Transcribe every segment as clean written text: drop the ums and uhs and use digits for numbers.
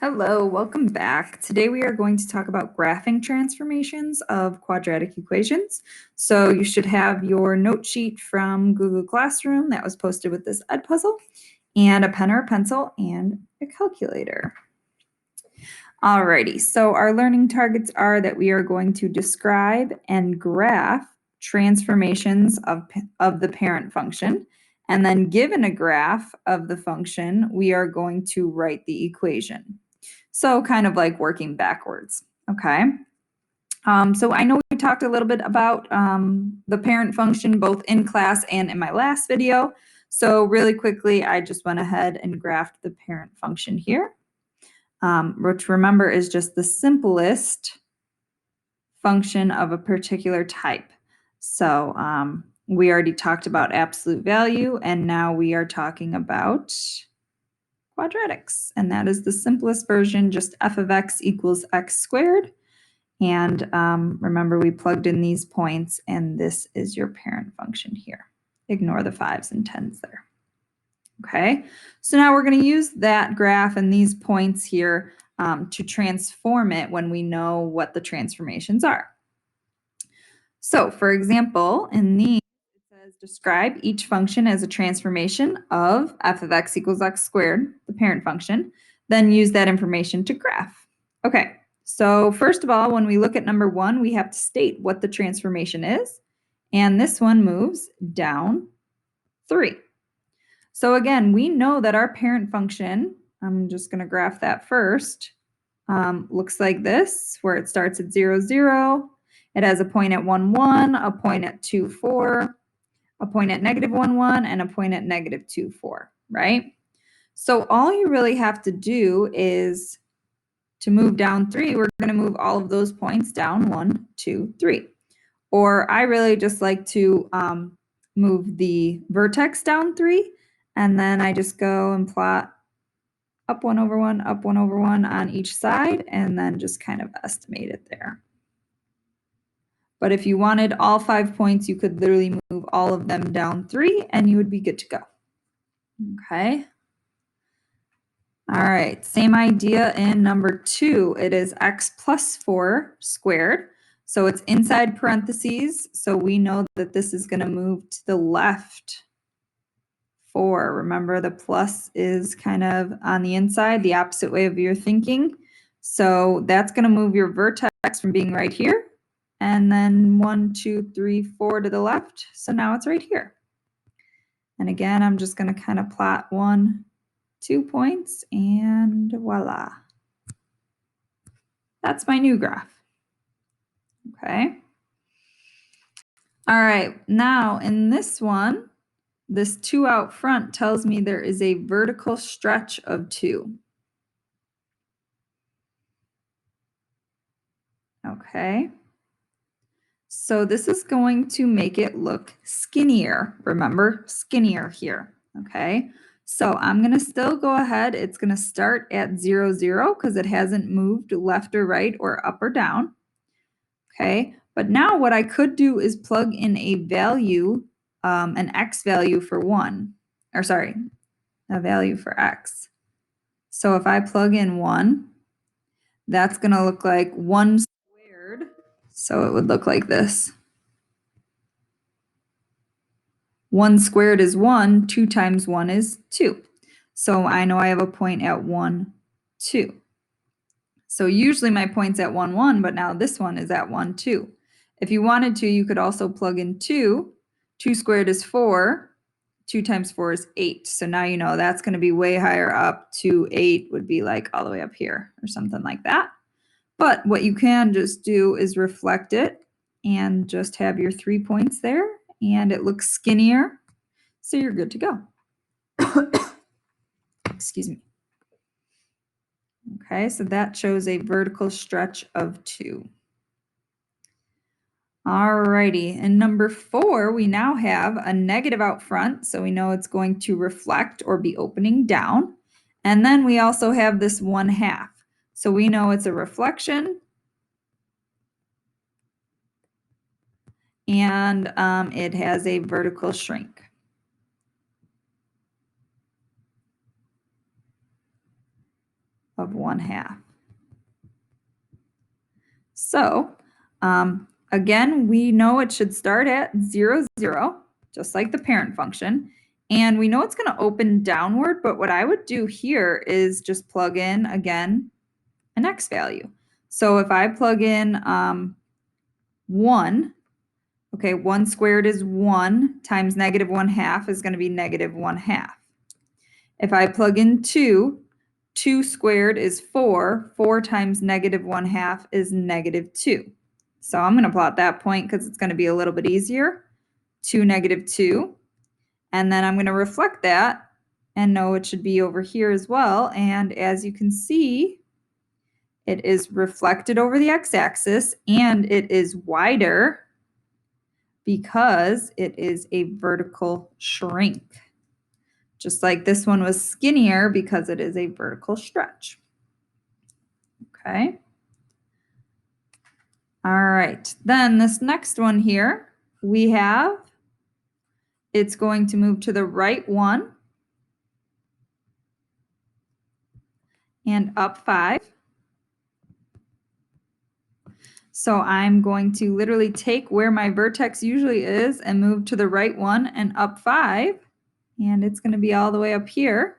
Hello, welcome back. Today we are going to talk about graphing transformations of quadratic equations. So you should have your note sheet from Google Classroom that was posted with this Edpuzzle, and a pen or a pencil and a calculator. Alrighty, so our learning targets are that we are going to describe and graph transformations of the parent function. And then given a graph of the function, we are going to write the equation. So kind of like working backwards, okay? So I know we talked a little bit about the parent function both in class and in my last video. So really quickly, I just went ahead and graphed the parent function here, which remember is just the simplest function of a particular type. So we already talked about absolute value, and now we are talking about quadratics, and that is the simplest version, just f of x equals x squared. And remember, we plugged in these points, and this is your parent function here. Ignore the 5s and 10s there. Okay, so now we're going to use that graph and these points here to transform it when we know what the transformations are. So for example, in these, it says describe each function as a transformation of f of x equals x squared, the parent function, then use that information to graph. Okay, so first of all, when we look at number 1, we have to state what the transformation is, and this one moves down 3. So again, we know that our parent function, I'm just going to graph that first, looks like this, where it starts at 0, 0. It has a point at 1, 1, a point at 2, 4, a point at negative 1, 1, and a point at negative 2, 4, right? So all you really have to do is to move down 3, we're going to move all of those points down 1, 2, 3. Or I really just like to move the vertex down 3, and then I just go and plot up 1 over 1, up 1 over 1 on each side, and then just kind of estimate it there. But if you wanted all 5 points, you could literally move all of them down 3, and you would be good to go. Okay. All right, same idea in number 2. It is x plus 4 squared. So it's inside parentheses, so we know that this is going to move to the left 4. Remember, the plus is kind of on the inside, the opposite way of your thinking. So that's going to move your vertex from being right here, and then 1, 2, 3, 4 to the left. So now it's right here. And again, I'm just going to kind of plot 1, 2 points, and voila. That's my new graph. Okay. All right, now in this one, this 2 out front tells me there is a vertical stretch of 2. Okay. So this is going to make it look skinnier. Remember, skinnier here. Okay. So I'm going to still go ahead. It's going to start at 0, 0 because it hasn't moved left or right or up or down. Okay. But now what I could do is plug in a value, an x value for 1, or sorry, a value for x. So if I plug in 1, that's going to look like 1 squared. So it would look like this. 1 squared is 1, 2 times 1 is 2. So I know I have a point at 1, 2. So usually my point's at 1, 1, but now this one is at 1, 2. If you wanted to, you could also plug in 2. 2 squared is 4. 2 times 4 is 8. So now you know that's going to be way higher up. 2, 8 would be like all the way up here or something like that. But what you can just do is reflect it and just have your 3 points there, and it looks skinnier. So you're good to go. Excuse me. Okay, so that shows a vertical stretch of 2. Alrighty, and number 4, we now have a negative out front, so we know it's going to reflect or be opening down. And then we also have this 1/2. So we know it's a reflection. And it has a vertical shrink. of 1/2. So again, we know it should start at 0, 0, just like the parent function. And we know it's going to open downward, but what I would do here is just plug in, again, an x value. So if I plug in 1, okay, 1 squared is 1 times negative 1/2 is going to be negative 1/2. If I plug in 2, 2 squared is 4. 4 times negative 1/2 is negative 2. So I'm going to plot that point because it's going to be a little bit easier. 2, negative 2. And then I'm going to reflect that and know it should be over here as well. And as you can see, it is reflected over the x-axis and it is wider because it is a vertical shrink. Just like this one was skinnier because it is a vertical stretch. Okay. All right. Then this next one here, we have, it's going to move to the right 1 and up 5. So I'm going to literally take where my vertex usually is and move to the right 1 and up 5. And it's going to be all the way up here.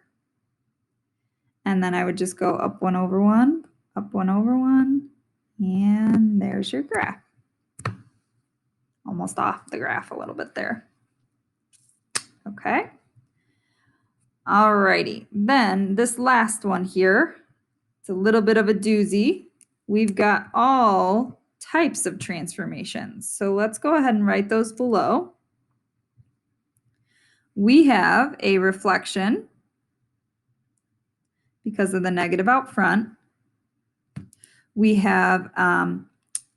And then I would just go up 1 over 1, up 1 over 1, and there's your graph. Almost off the graph a little bit there. Okay. All righty. Then this last one here, it's a little bit of a doozy. We've got all types of transformations. So let's go ahead and write those below. We have a reflection because of the negative out front. We have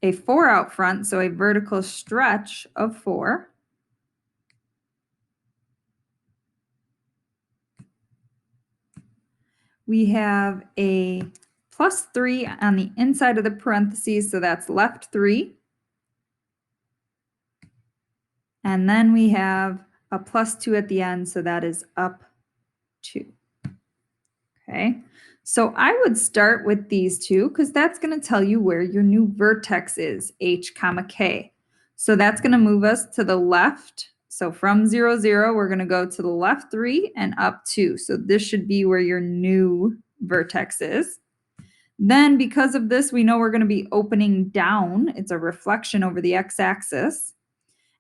a 4 out front, so a vertical stretch of 4. We have a plus 3 on the inside of the parentheses, so that's left 3. And then we have a plus 2 at the end, so that is up 2. Okay, so I would start with these two because that's going to tell you where your new vertex is, h comma k. So that's going to move us to the left. So from 0, 0, we're going to go to the left 3 and up 2. So this should be where your new vertex is. Then because of this, we know we're going to be opening down. It's a reflection over the x-axis.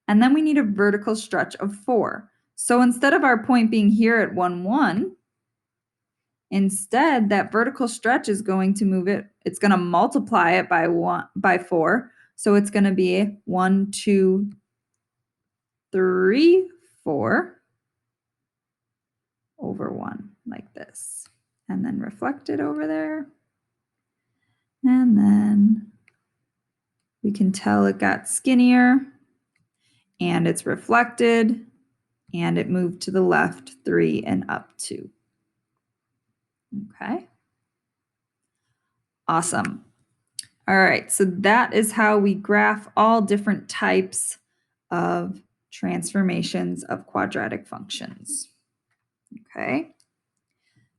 And then we need a vertical stretch of 4. So instead of our point being here at 1, 1, instead that vertical stretch is going to move it. It's going to multiply it by 4. So it's going to be 1, 2, 3, 4 over 1 like this. And then reflect it over there. And then we can tell it got skinnier and it's reflected and it moved to the left 3 and up 2. Okay. Awesome. All right, so that is how we graph all different types of transformations of quadratic functions. Okay.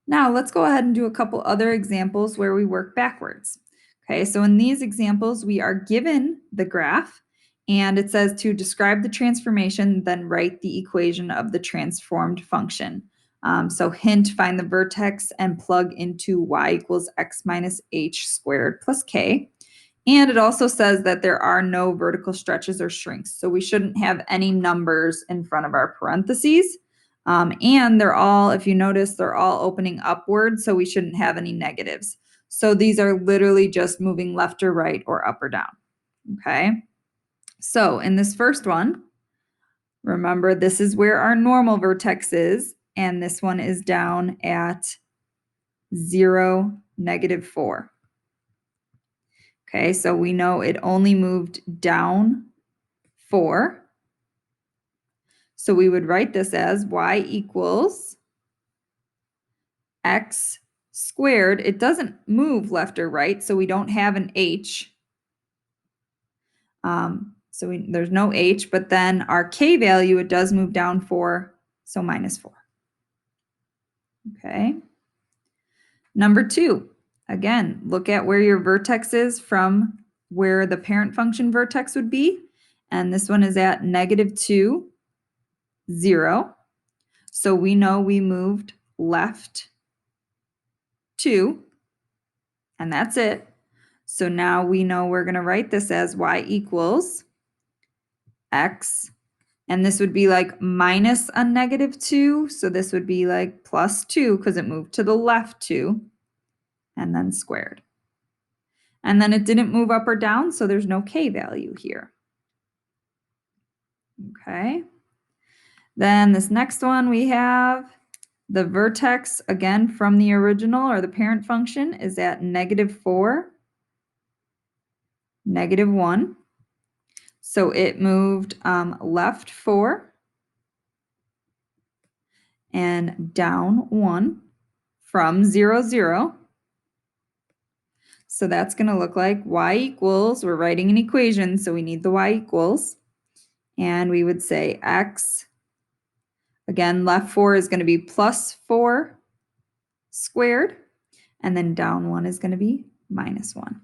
Now let's go ahead and do a couple other examples where we work backwards. Okay, so in these examples, we are given the graph and it says to describe the transformation, then write the equation of the transformed function. So hint, find the vertex and plug into y equals x minus h squared plus k. And it also says that there are no vertical stretches or shrinks. So we shouldn't have any numbers in front of our parentheses. And they're all, if you notice, they're all opening upward. So we shouldn't have any negatives. So these are literally just moving left or right or up or down. Okay. So in this first one, remember this is where our normal vertex is. And this one is down at 0, negative 4. Okay, so we know it only moved down 4. So we would write this as y equals x squared. It doesn't move left or right, so we don't have an h. There's no h, but then our k value, it does move down 4, so minus 4. Okay. Number 2, Again, look at where your vertex is from where the parent function vertex would be. And this one is at -2, 0. So we know we moved left 2, and that's it. So now we know we're going to write this as y equals x, and this would be like minus a -2. So this would be like +2 because it moved to the left 2, and then squared. And then it didn't move up or down, so there's no k value here. Okay. Then this next one we have the vertex, again, from the original or the parent function is at -4, -1. So it moved left 4 and down 1 from 0, 0. So that's going to look like y equals, we're writing an equation, so we need the y equals. And we would say x, again, left 4 is going to be +4 squared, and then down 1 is going to be -1.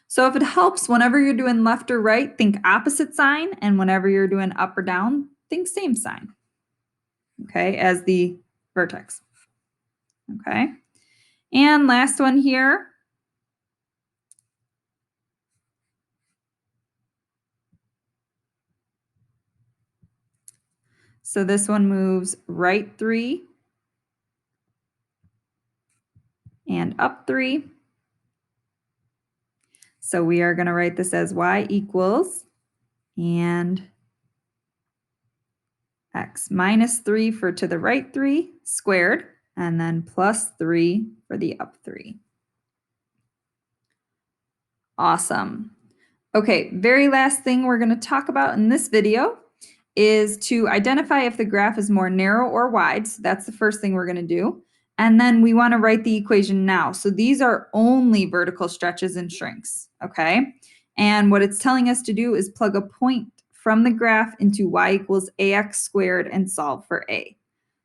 So if it helps, whenever you're doing left or right, think opposite sign, and whenever you're doing up or down, think same sign, okay, as the vertex. Okay, and last one here. So this one moves right 3 and up 3. So we are going to write this as y equals and x -3 for to the right 3 squared, and then +3 for the up 3. Awesome. Okay, very last thing we're going to talk about in this video is to identify if the graph is more narrow or wide. So that's the first thing we're going to do. And then we want to write the equation now. So these are only vertical stretches and shrinks, okay? And what it's telling us to do is plug a point from the graph into y equals ax squared and solve for a.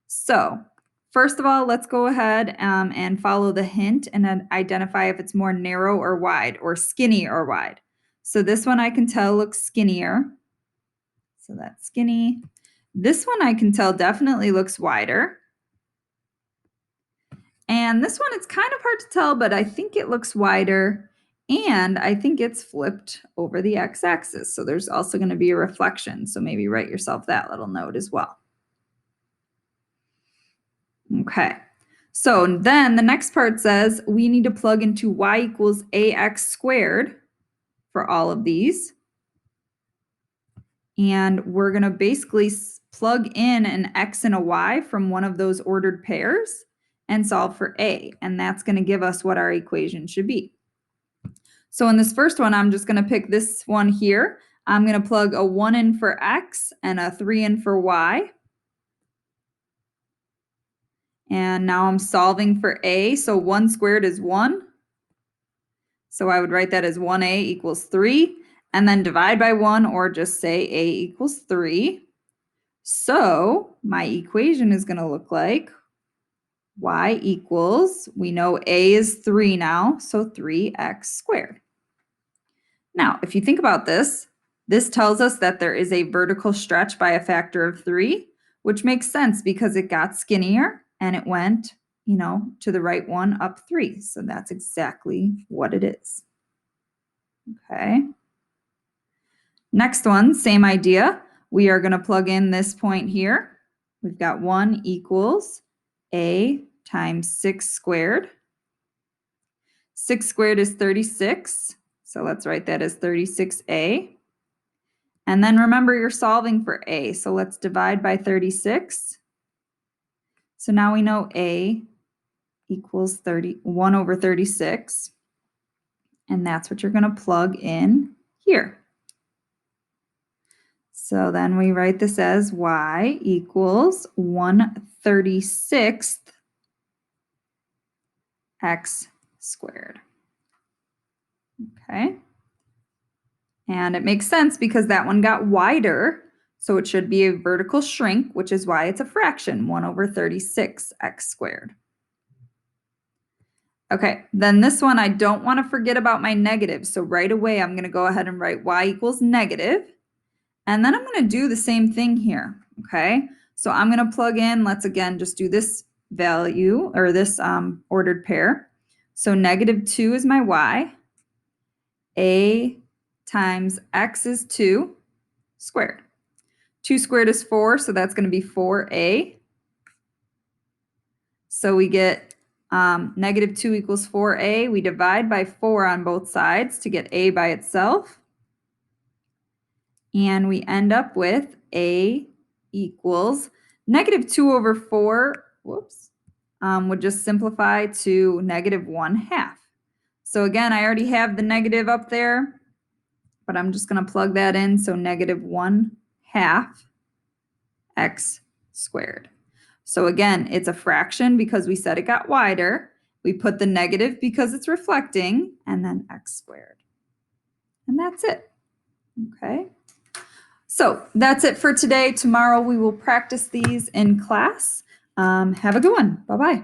So first of all, let's go ahead and follow the hint and then identify if it's more narrow or wide or skinny or wide. So this one I can tell looks skinnier. So that's skinny. This one I can tell definitely looks wider. And this one, it's kind of hard to tell, but I think it looks wider. And I think it's flipped over the x-axis. So there's also going to be a reflection. So maybe write yourself that little note as well. Okay. So then the next part says we need to plug into y equals ax squared for all of these. And we're going to basically plug in an x and a y from one of those ordered pairs and solve for a. And that's going to give us what our equation should be. So in this first one, I'm just going to pick this one here. I'm going to plug a 1 in for x and a 3 in for y. And now I'm solving for a. So 1 squared is 1. So I would write that as 1a equals 3. And then divide by 1 or just say a equals 3. So my equation is going to look like y equals, we know a is 3 now, so 3x squared. Now, if you think about this, this tells us that there is a vertical stretch by a factor of 3, which makes sense because it got skinnier and it went, to the right one up 3. So that's exactly what it is. Okay. Next one, same idea. We are going to plug in this point here. We've got 1 equals a times 6 squared. 6 squared is 36. So let's write that as 36a. And then remember, you're solving for a. So let's divide by 36. So now we know a equals 1 over 36. And that's what you're going to plug in here. So then we write this as y equals 1/36 x squared. Okay. And it makes sense because that one got wider. So it should be a vertical shrink, which is why it's a fraction, 1/36 x squared. Okay, then this one, I don't want to forget about my negative. So right away, I'm going to go ahead and write y equals negative. And then I'm going to do the same thing here, okay? So I'm going to plug in, let's again just do this value or this ordered pair. So -2 is my y. A times x is 2 squared. 2 squared is 4, so that's going to be 4a. So we get -2 equals 4a. We divide by 4 on both sides to get a by itself. And we end up with a equals -2 over 4, whoops, would just simplify to -1/2. So again, I already have the negative up there, but I'm just going to plug that in. So -1/2 x squared. So again, it's a fraction because we said it got wider. We put the negative because it's reflecting, and then x squared. And that's it. Okay. So that's it for today. Tomorrow we will practice these in class. Have a good one. Bye-bye.